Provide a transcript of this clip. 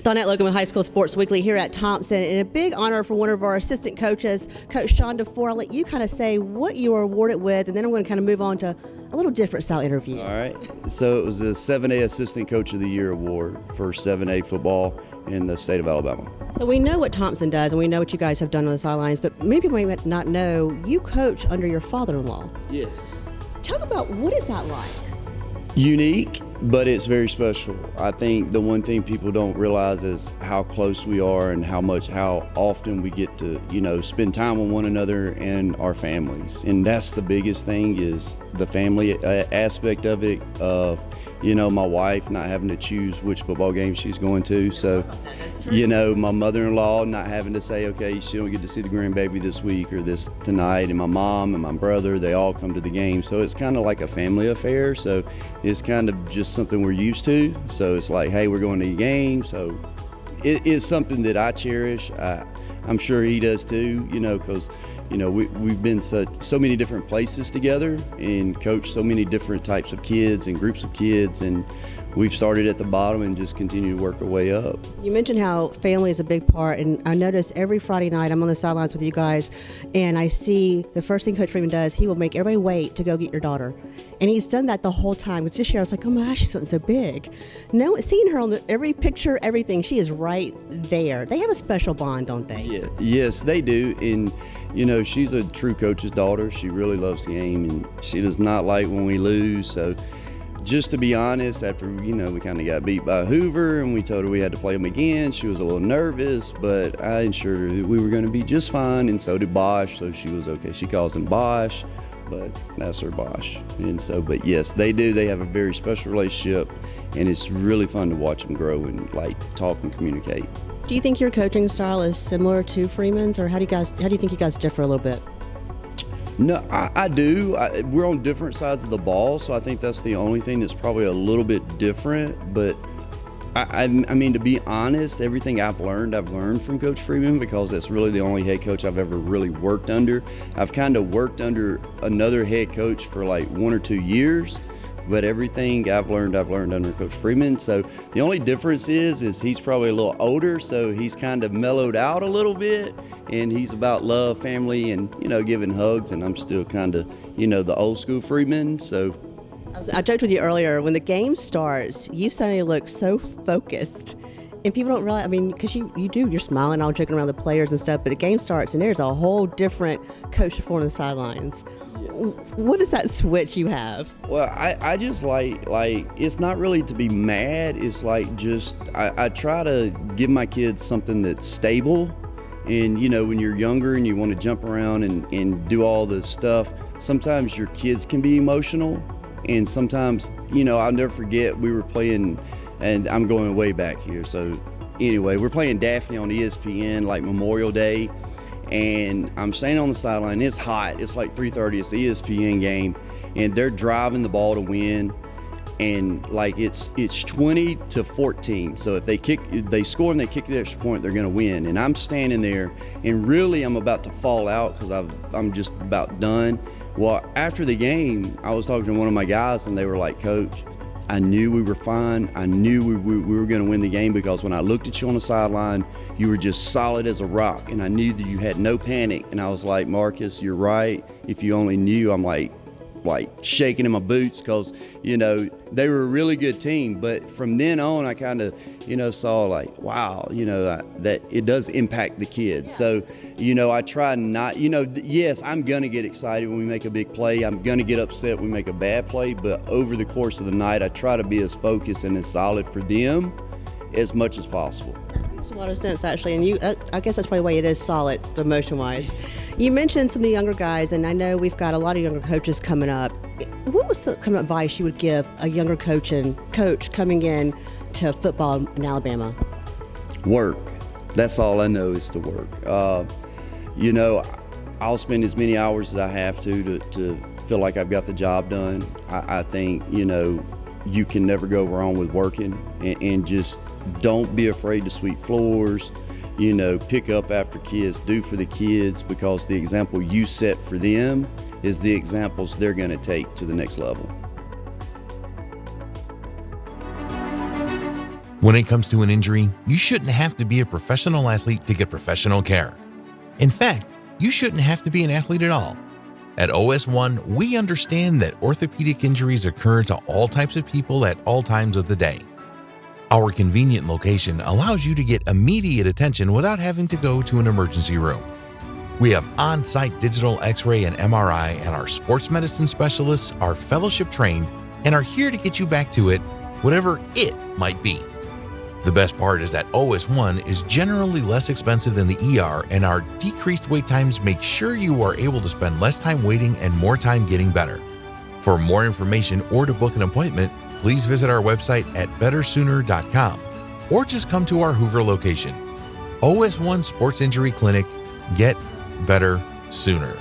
Donette Logan with High School Sports Weekly here at Thompson, and a big honor for one of our assistant coaches, Coach Shawn DeFoor. I'll let you kind of say what you were awarded with, and then I'm going to kind of move on to a little different style interview. All right. So it was the 7A Assistant Coach of the Year award for 7A football in the state of Alabama. So we know what Thompson does, and we know what you guys have done on the sidelines, but many people may not know you coach under your father-in-law. Yes. Tell me about what is that like? Unique, but it's very special. I think the one thing people don't realize is how close we are and how often we get to, spend time with one another and our families. And that's the biggest thing, is the family aspect of it, of, my wife not having to choose which football game she's going to. So, my mother-in-law not having to say, okay, she don't get to see the grandbaby this week or this tonight. And my mom and my brother, they all come to the game. So it's kind of like a family affair. So it's kind of just something we're used to. So it's like, hey, we're going to the game. So it is something that I cherish. I'm sure he does too, because we've been so many different places together and coached so many different types of kids and groups of kids, and we've started at the bottom and just continue to work our way up. You mentioned how family is a big part, and I notice every Friday night I'm on the sidelines with you guys, and I see the first thing Coach Freeman does, he will make everybody wait to go get your daughter. And he's done that the whole time. It's this year I was like, oh my gosh, she's something so big. No, seeing her on every picture, everything, she is right there. They have a special bond, don't they? Yeah, yes, they do. And she's a true coach's daughter. She really loves the game, and she does not like when we lose. So just to be honest, after, we kind of got beat by Hoover and we told her we had to play them again, she was a little nervous, but I ensured her that we were going to be just fine, and so did Bosch, so she was okay. She calls him Bosch, but that's her Bosch. And so, but yes, they do. They have a very special relationship, and it's really fun to watch them grow and talk and communicate. Do you think your coaching style is similar to Freeman's, or how do you think you guys differ a little bit? No, I do. We're on different sides of the ball, so I think that's the only thing that's probably a little bit different. But I mean, to be honest, everything I've learned from Coach Freeman, because that's really the only head coach I've ever really worked under. I've kind of worked under another head coach for like 1 or 2 years, but everything I've learned under Coach Freeman. So the only difference is he's probably a little older, so he's kind of mellowed out a little bit, and he's about love, family, and giving hugs. And I'm still kind of the old school Freeman. So I joked with you earlier, when the game starts, you suddenly look so focused. And people don't realize, because you're smiling, all joking around the players and stuff, but the game starts and there's a whole different Coach DeFoor on the sidelines. Yes. What is that switch you have? Well, I just like it's not really to be mad. It's like just, I try to give my kids something that's stable. And, when you're younger and you want to jump around and do all this stuff, sometimes your kids can be emotional. And sometimes, I'll never forget, we were playing, and I'm going way back here. So anyway, we're playing Daphne on ESPN, like Memorial Day. And I'm standing on the sideline. It's hot. It's like 3:30. It's the ESPN game. And they're driving the ball to win. And it's 20-14. So if they score and they kick the extra point, they're going to win. And I'm standing there, and really I'm about to fall out because I'm just about done. Well, after the game, I was talking to one of my guys, and they were like, Coach, I knew we were fine. I knew we were going to win the game, because when I looked at you on the sideline, you were just solid as a rock, and I knew that you had no panic. And I was like, Marcus, you're right. If you only knew. I'm like shaking in my boots, because they were a really good team. But from then on, I kind of saw wow, that it does impact the kids. So I try not, yes, I'm gonna get excited when we make a big play. I'm gonna get upset when we make a bad play. But over the course of the night, I try to be as focused and as solid for them as much as possible. That makes a lot of sense, actually. And I guess that's probably why it is solid, emotion-wise. You mentioned some of the younger guys, and I know we've got a lot of younger coaches coming up. What was the kind of advice you would give a younger coach coming in to football in Alabama? Work. That's all I know, is to work. I'll spend as many hours as I have to feel like I've got the job done. I think, you can never go wrong with working, and just don't be afraid to sweep floors, pick up after kids, do for the kids, because the example you set for them is the examples they're going to take to the next level. When it comes to an injury, you shouldn't have to be a professional athlete to get professional care. In fact, you shouldn't have to be an athlete at all. At OS1, we understand that orthopedic injuries occur to all types of people at all times of the day. Our convenient location allows you to get immediate attention without having to go to an emergency room. We have on-site digital X-ray and MRI, and our sports medicine specialists are fellowship trained and are here to get you back to it, whatever it might be. The best part is that OS1 is generally less expensive than the ER, and our decreased wait times make sure you are able to spend less time waiting and more time getting better. For more information or to book an appointment, please visit our website at bettersooner.com or just come to our Hoover location. OS1 Sports Injury Clinic. Get better sooner.